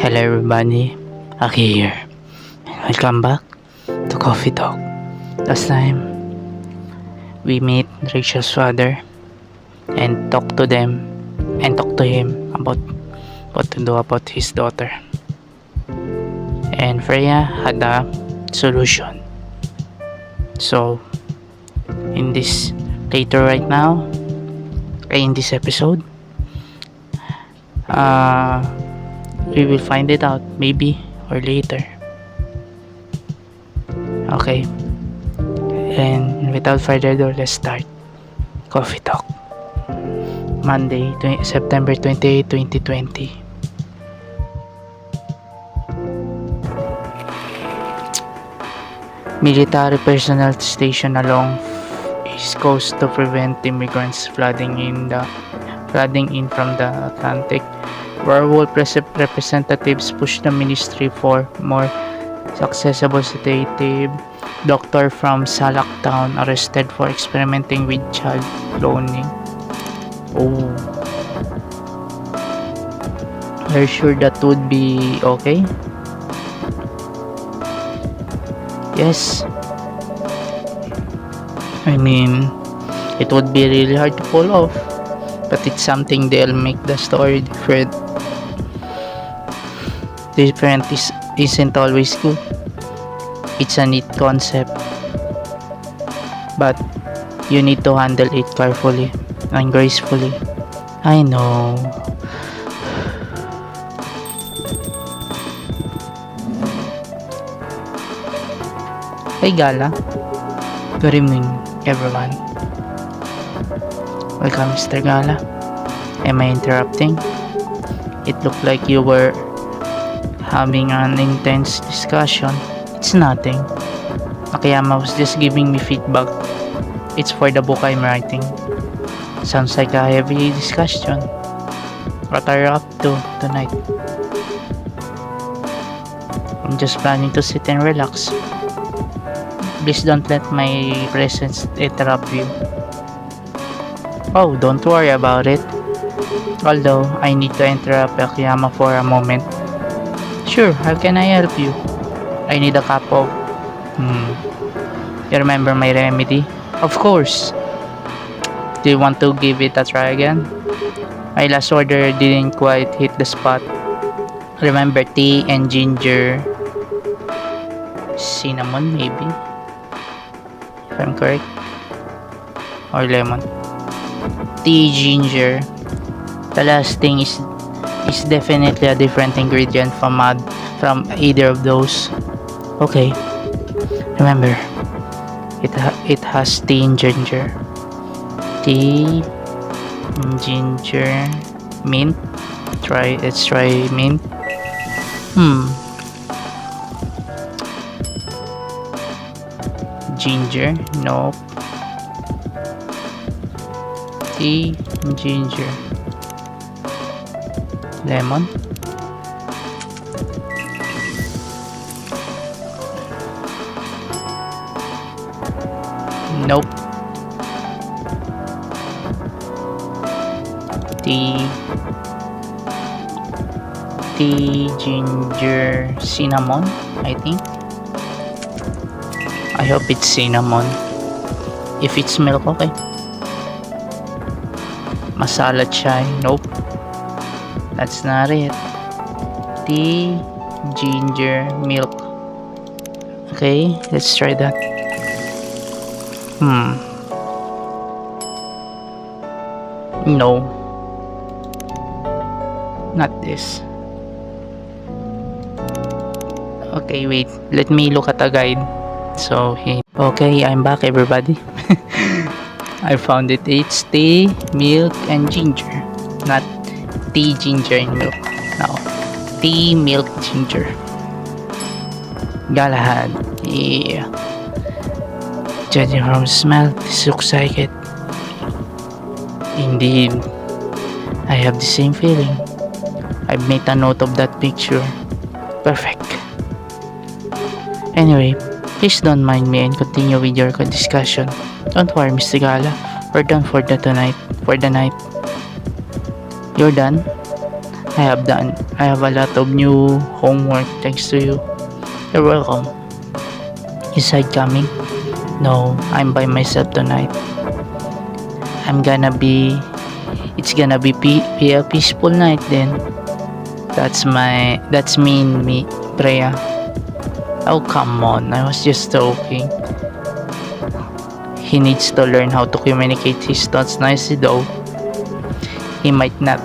Hello everybody, Aki here. Welcome back to Coffee Talk. Last time, we meet Rachel's father and talk to him about what to do about his daughter. And Freya had a solution. So, in this in this episode, we will find it out maybe or later. Okay, and without further ado, let's start Coffee Talk. Monday, September 28, 2020. Military personnel stationed along East Coast to prevent immigrants flooding in from the Atlantic. Werewolf representatives pushed the ministry for more accessible sedative. Doctor from Salak Town arrested for experimenting with child cloning. Oh, are you sure that would be okay? Yes. I mean, it would be really hard to pull off, but it's something they'll make the story different. Different isn't always good. It's a neat concept, but you need to handle it carefully and gracefully. I know. Hey Gala, good evening everyone. Welcome Mr. Gala. Am I interrupting? It looked like you were having an intense discussion. It's nothing. Akiyama was just giving me feedback. It's for the book I'm writing. Sounds like a heavy discussion. What are you up to tonight? I'm just planning to sit and relax. Please don't let my presence interrupt you. Oh, don't worry about it. Although, I need to interrupt Akiyama for a moment. Sure, how can I help you? I need a cup of... You remember my remedy? Of course. Do you want to give it a try again? My last order didn't quite hit the spot. Remember tea and ginger... cinnamon maybe? If I'm correct. Or lemon. Tea, ginger. The last thing is definitely a different ingredient from either of those. Okay. Remember, it has tea and ginger. Tea, ginger, mint. Let's try mint. Ginger, nope. Tea, ginger. Lemon. Nope. Tea, ginger, cinnamon, I think. I hope it's cinnamon. If it's milk, okay. Masala chai, nope. That's not it. Tea, ginger, milk. Okay, let's try that. No. Not this. Okay, wait. Let me look at a guide. So, okay, I'm back everybody. I found it. It's tea, milk, and ginger. Not tea, ginger, and milk. No. Tea, milk, ginger. Galahad. Yeah. Judging from the smell, this looks like it. Indeed. I have the same feeling. I've made a note of that picture. Perfect. Anyway, please don't mind me and continue with your discussion. Don't worry, Mr. Gala. We're done for the night. You're done? I have a lot of new homework thanks to you. You're welcome. Is Hyde coming? No, I'm by myself tonight. It's gonna be a peaceful night then. That's me and me, Freya. Oh, come on, I was just joking. He needs to learn how to communicate his thoughts nicely though. He might not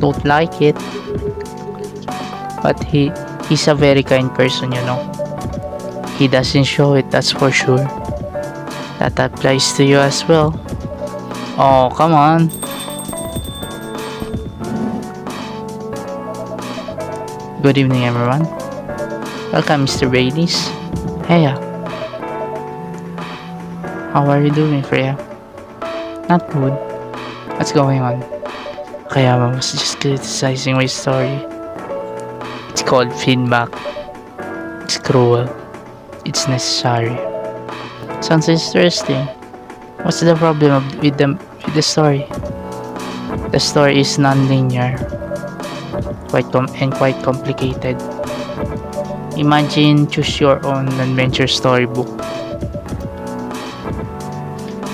look like it, but he's a very kind person, you know. He doesn't show it, that's for sure. That applies to you as well. Oh, come on. Good evening, everyone. Welcome, Mr. Baileys. Hey, how are you doing, Freya? Not good. What's going on? Kaya I was just criticizing my story. It's called feedback. It's cruel. It's necessary. Sounds interesting. What's the problem with the story? The story is non-linear, quite complicated. Imagine choose your own adventure storybook,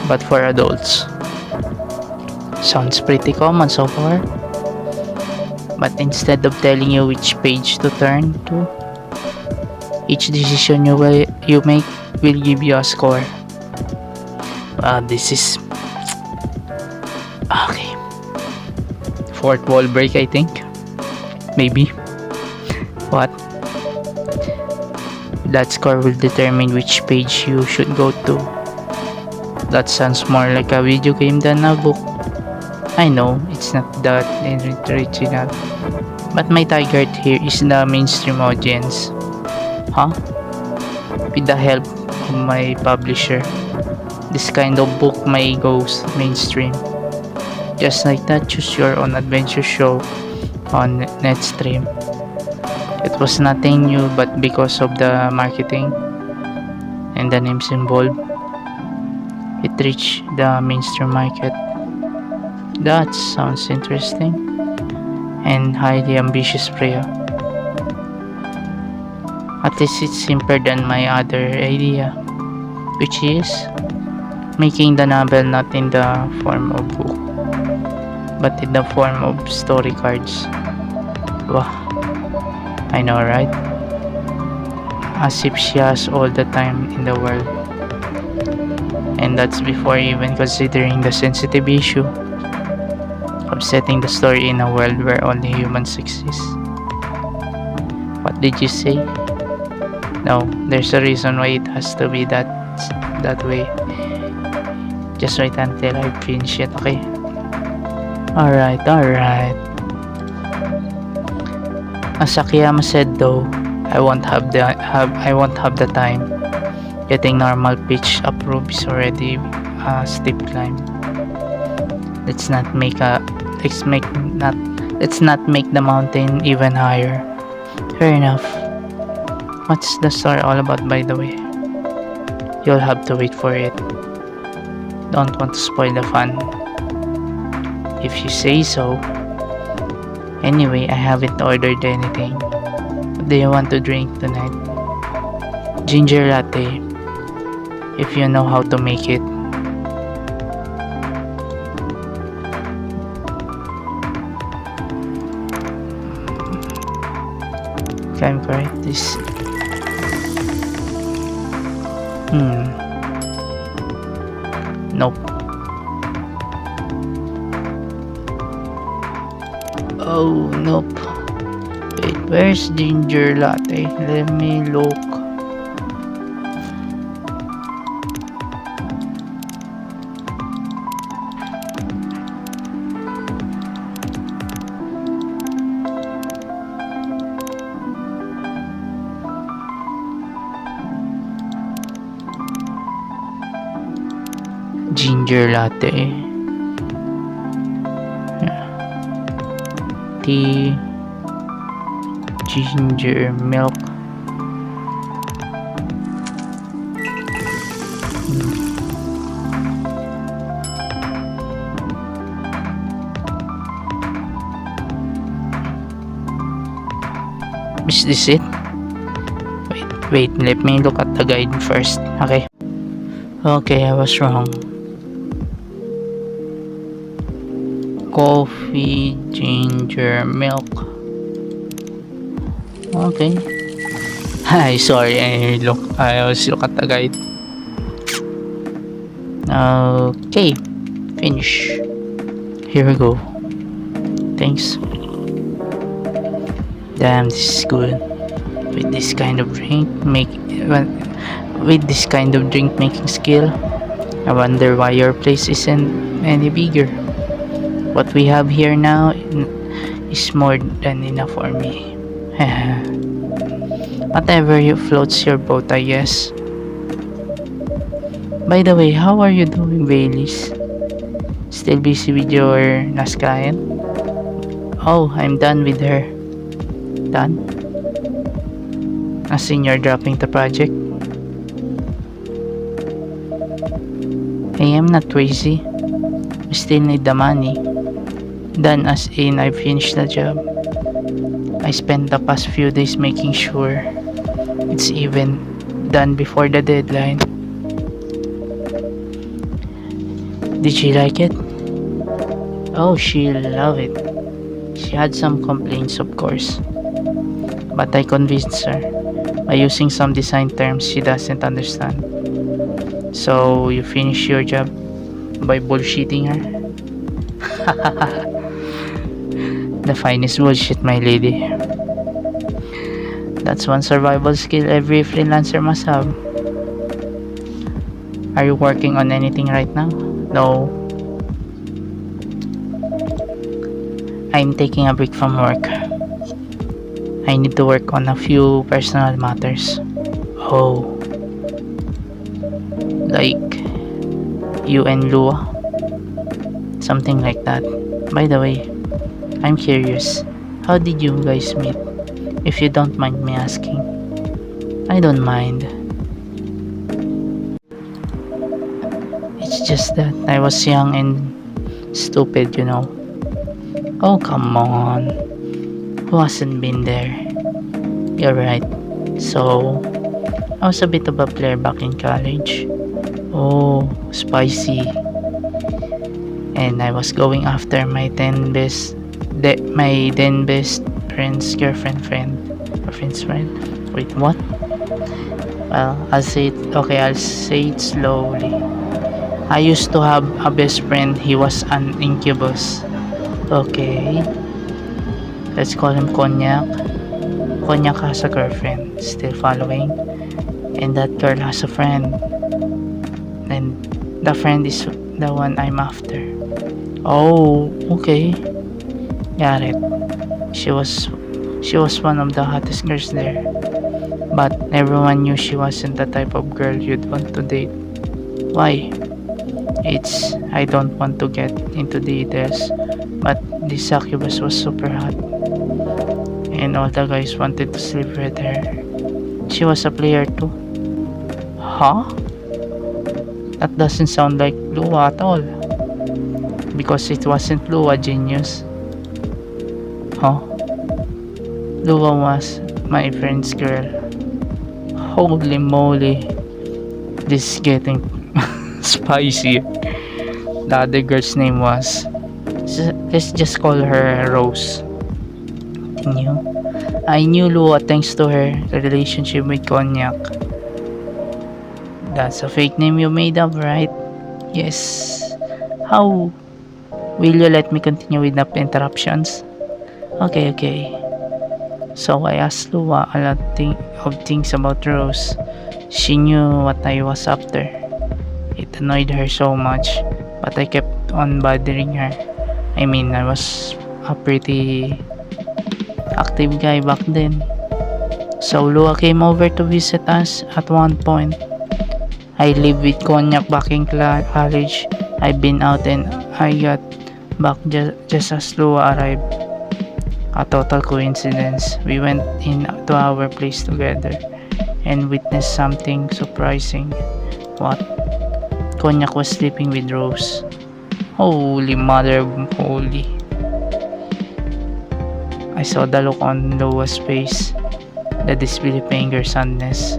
but for adults. Sounds pretty common so far. But instead of telling you which page to turn to, each decision you make will give you a score. This is okay. Fourth wall break, I think. Maybe. What? That score will determine which page you should go to. That sounds more like a video game than a book. I know, it's not that original. But my target here is the mainstream audience. Huh? With the help of my publisher, this kind of book may go mainstream. Just like that Choose Your Own Adventure show on Netstream. It was nothing new, but because of the marketing and the names involved, it reached the mainstream market. That sounds interesting and highly ambitious, Freya. At least it's simpler than my other idea, which is making the novel not in the form of book, but in the form of story cards. Wow, I know, right? As if she has all the time in the world. And that's before even considering the sensitive issue of setting the story in a world where only humans exist. What did you say? No, there's a reason why it has to be that way. Just wait until I finish it, okay? Alright. As Akiyama said though, I won't have the time. Getting normal pitch approved is already a steep climb. Let's not make the mountain even higher. Fair enough. What's the story all about, by the way? You'll have to wait for it. Don't want to spoil the fun. If you say so. Anyway, I haven't ordered anything. What do you want to drink tonight? Ginger latte, if you know how to make it. Can I correct this? Nope. Oh, nope. Wait, where's ginger latte? Let me look. Ginger latte. Tea, ginger milk. Is this it? Wait, let me look at the guide first. Okay. Okay, I was wrong. Coffee, ginger, milk. Okay. Hi, sorry, I always look at the guide. Okay, finish. Here we go. Thanks. Damn, this is good. With this kind of drink making skill, I wonder why your place isn't any bigger. What we have here now is more than enough for me. Whatever floats your boat, I guess. By the way, how are you doing, Baileys? Still busy with your last client? Oh, I'm done with her. Done? As in, you're dropping the project? I am not crazy. We still need the money. Done as in, I finished the job. I spent the past few days making sure it's even done before the deadline. Did she like it? Oh, she'll love it. She had some complaints, of course, but I convinced her by using some design terms she doesn't understand. So you finish your job by bullshitting her? The finest bullshit, my lady. That's one survival skill every freelancer must have. Are you working on anything right now? No. I'm taking a break from work. I need to work on a few personal matters. Oh. Like you and Lua? Something like that. By the way, I'm curious. How did you guys meet? If you don't mind me asking. I don't mind. It's just that I was young and stupid, you know. Oh, come on. Who hasn't been there? You're right. So, I was a bit of a player back in college. Oh, spicy. And I was going after my then best friend's girlfriend friend. Wait, what? Well, I'll say it slowly. I used to have a best friend. He was an incubus. Okay. Let's call him Cognac. Cognac has a girlfriend. Still following. And that girl has a friend. And the friend is the one I'm after. Oh, okay. Got it. She was one of the hottest girls there. But everyone knew she wasn't the type of girl you'd want to date. Why? I don't want to get into details, but this succubus was super hot. And all the guys wanted to sleep with her. She was a player too. Huh? That doesn't sound like Lua at all. Because it wasn't Lua, genius. Huh? Lua was my friend's girl. Holy moly. This is getting spicy. The other girl's name was... let's just call her Rose. I knew Lua thanks to her relationship with Cognac. That's a fake name you made up, right? Yes. How? Will you let me continue without interruptions? Okay. So I asked Lua a lot of things about Rose. She knew what I was after. It annoyed her so much, but I kept on bothering her. I mean, I was a pretty active guy back then. So Lua came over to visit us at one point. I lived with Cognac back in college. I've been out and I got back just as Lua arrived. A total coincidence. We went to our place together and witnessed something surprising. What? Cognac was sleeping with Rose. Holy mother of holy. I saw the look on Lua's face. The disbelief, anger, sadness.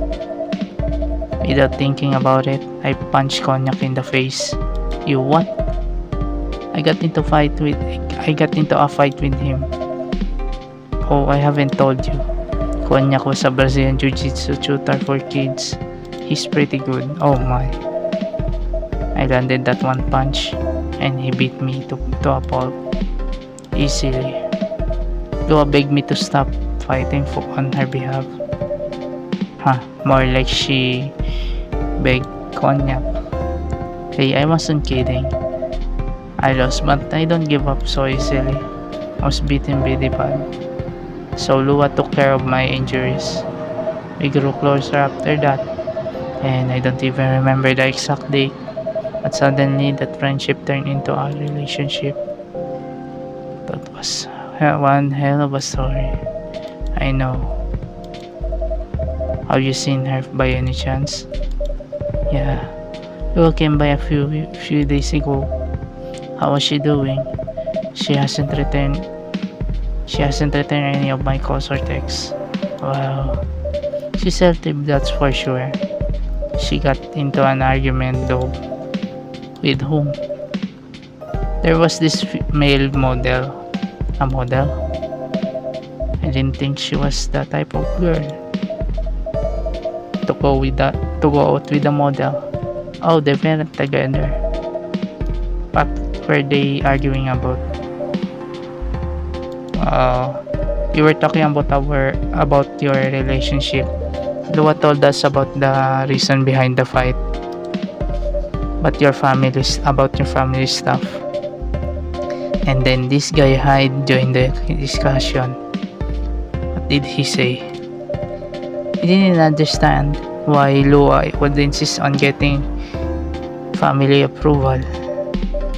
Without thinking about it, I punched Konyak in the face. You what? I got into a fight with him. Oh, I haven't told you. Konyak was a Brazilian Jiu-Jitsu tutor for kids. He's pretty good. Oh my. I landed that one punch and he beat me to a pulp. Easily. Lua begged me to stop fighting on her behalf. More like she begged Konyak. Hey, I wasn't kidding. I lost, but I don't give up so easily. I was beaten really bad. So Lua took care of my injuries. We grew closer after that, and I don't even remember the exact date. But suddenly, that friendship turned into a relationship. That was one hell of a story. I know. Have you seen her by any chance? Yeah. Lua came by a few days ago. How was she doing? She hasn't returned any of my calls or texts. Wow. She's healthy, that's for sure. She got into an argument though. With whom? There was this male model. A model? I didn't think she was that type of girl. To go out with a model. Oh, they weren't together. What were they arguing about? We were talking about your relationship. Lua told us about the reason behind the fight. About your family stuff. And then this guy Hyde joined the discussion. What did he say? He didn't understand why Lua would insist on getting family approval.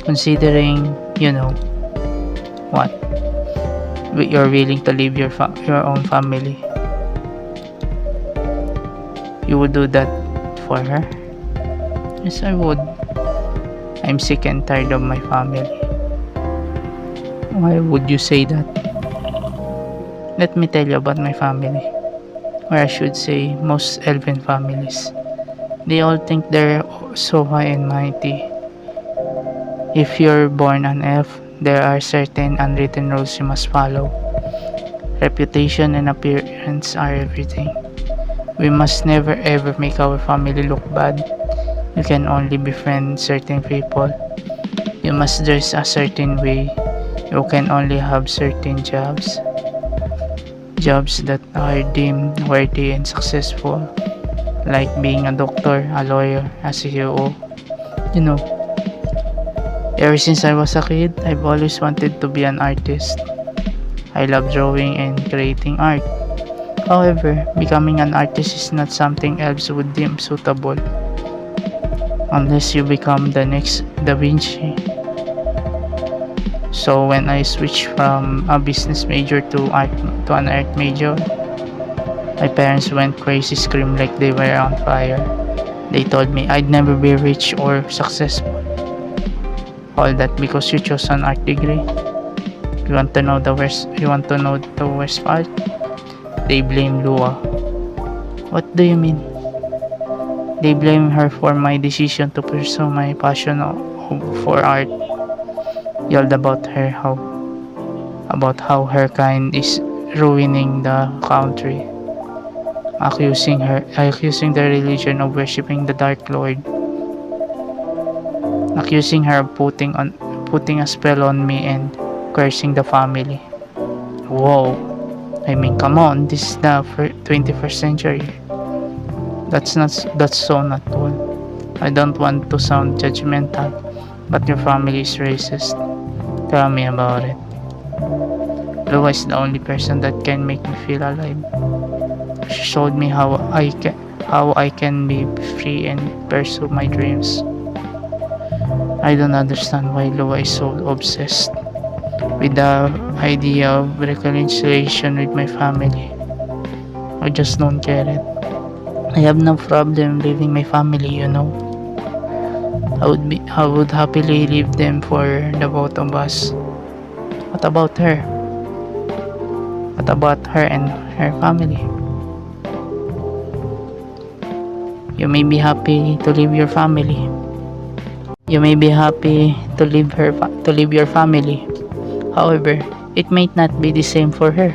Considering, what? You're willing to leave your own family. You would do that for her? Yes, I would. I'm sick and tired of my family. Why would you say that? Let me tell you about my family. Or I should say, most elven families. They all think they're so high and mighty. If you're born an elf, there are certain unwritten rules you must follow. Reputation and appearance are everything. We must never ever make our family look bad. You can only befriend certain people. You must dress a certain way. You can only have certain jobs. Jobs that are deemed worthy and successful. Like being a doctor, a lawyer, a CEO. Ever since I was a kid, I've always wanted to be an artist. I love drawing and creating art. However, becoming an artist is not something elves would deem suitable. Unless you become the next Da Vinci. So when I switched from a business major to an art major, my parents went crazy, screamed like they were on fire. They told me I'd never be rich or successful. All that because you chose an art degree. You want to know the worst part? They blame Lua. What do you mean? They blame her for my decision to pursue my passion for art. Yelled about how her kind is ruining the country. Accusing the religion of worshipping the Dark Lord. Accusing her of putting a spell on me and cursing the family. Whoa. I mean, come on, this is the 21st century. That's so not cool. I don't want to sound judgmental, but your family is racist. Tell me about it. Lua is the only person that can make me feel alive. She showed me how I can be free and pursue my dreams. I don't understand why Lua is so obsessed with the idea of reconciliation with my family. I just don't get it. I have no problem leaving my family, I would happily leave them for the both of us. What about her? What about her and her family? You may be happy to leave your family. You may be happy to to leave your family. However, it might not be the same for her.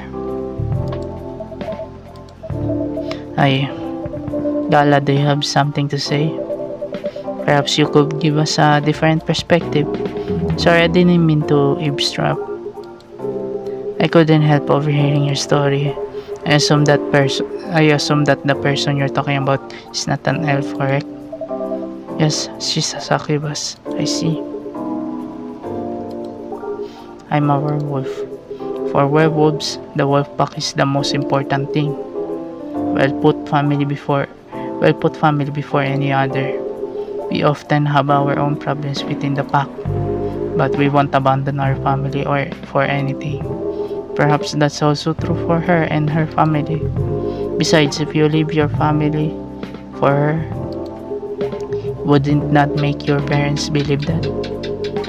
Ay, Gala, do you have something to say? Perhaps you could give us a different perspective. Sorry, I didn't mean to eavesdrop. I couldn't help overhearing your story. I assume that the person you're talking about is not an elf, correct? Yes, she's a succubus. I see. I'm a werewolf. For werewolves, the wolf pack is the most important thing. Well put family before any other. We often have our own problems within the pack, but we won't abandon our family or for anything. Perhaps that's also true for her and her family. Besides, if you leave your family for her, wouldn't that make your parents believe that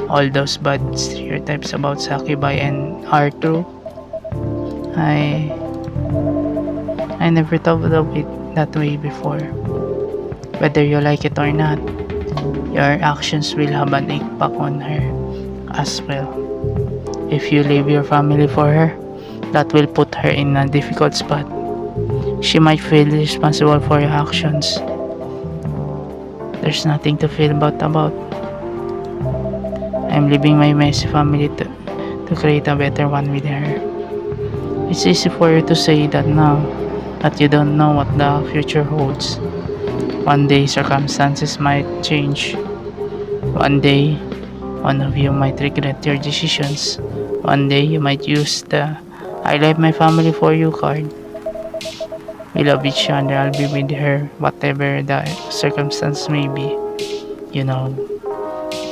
all those bad stereotypes about succubi and are true? I never thought of it that way before. Whether you like it or not, your actions will have an impact on her as well. If you leave your family for her, that will put her in a difficult spot. She might feel responsible for your actions. There's nothing to feel bad about. I'm leaving my messy family to create a better one with her. It's easy for you to say that now, that you don't know what the future holds. One day circumstances might change. One day, one of you might regret your decisions. One day you might use the "I left my family for you" card. We love each other. I'll be with her, whatever the circumstance may be. You know,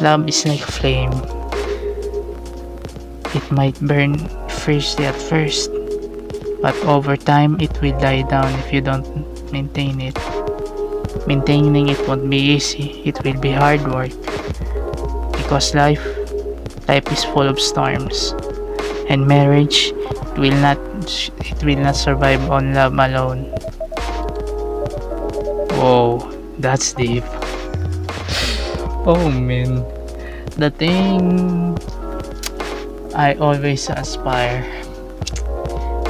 love is like a flame. It might burn fiercely at first, but over time it will die down if you don't maintain it. Maintaining it won't be easy. It will be hard work. Because life is full of storms. And marriage will not survive on love alone. Whoa, that's deep. Oh man, the thing I always aspire.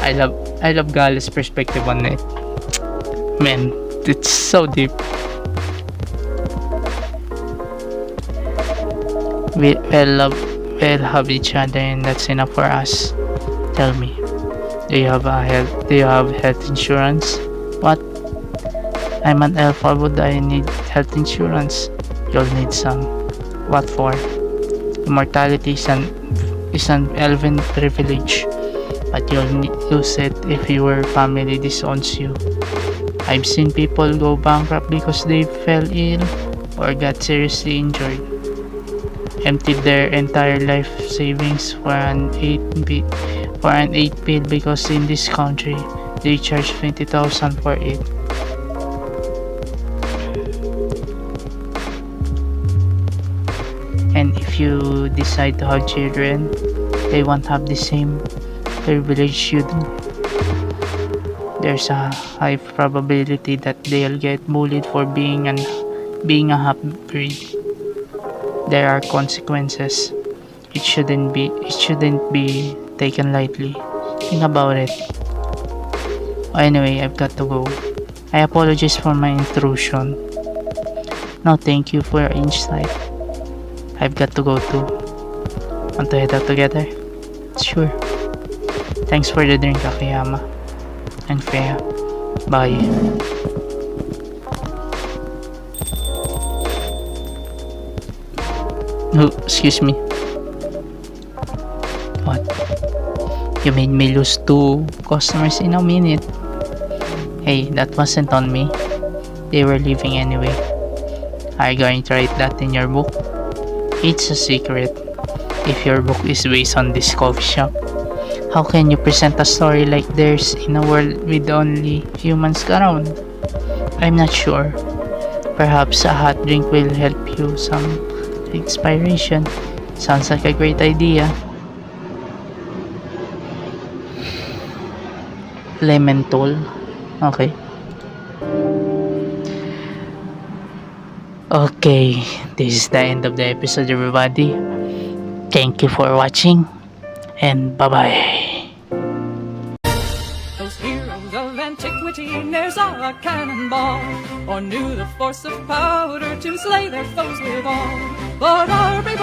I love Gala's perspective on it. Man, it's so deep. We'll have each other, and that's enough for us. Tell me, do you have health insurance? What? I'm an elf. Why would I need health insurance? You'll need some. What for? Immortality is an elven privilege, but you'll use it if your family disowns you. I've seen people go bankrupt because they fell ill or got seriously injured. Emptied their entire life savings for an 8 pill because in this country they charge 20,000 for it. And if you decide to have children, they won't have the same privilege you do. There's a high probability that they'll get bullied for being a half-breed. There are consequences. It shouldn't be taken lightly. Think about it. Anyway, I've got to go. I apologize for my intrusion. No, thank you for your insight. I've got to go too. Want to head out together? Sure. Thanks for the drink, Akiyama. And Freya. Bye. Oh, excuse me. What? You made me lose 2 customers in a minute. Hey, that wasn't on me. They were leaving anyway. Are you going to write that in your book? It's a secret. If your book is based on this coffee shop, how can you present a story like theirs in a world with only humans around? I'm not sure. Perhaps a hot drink will help you some inspiration. Sounds like a great idea. Lemon toll. Okay. Okay, this is the end of the episode, everybody. Thank you for watching, and bye-bye. Those heroes of antiquity ne'er saw a cannonball, or knew the force of powder to slay their foes withal. But our brave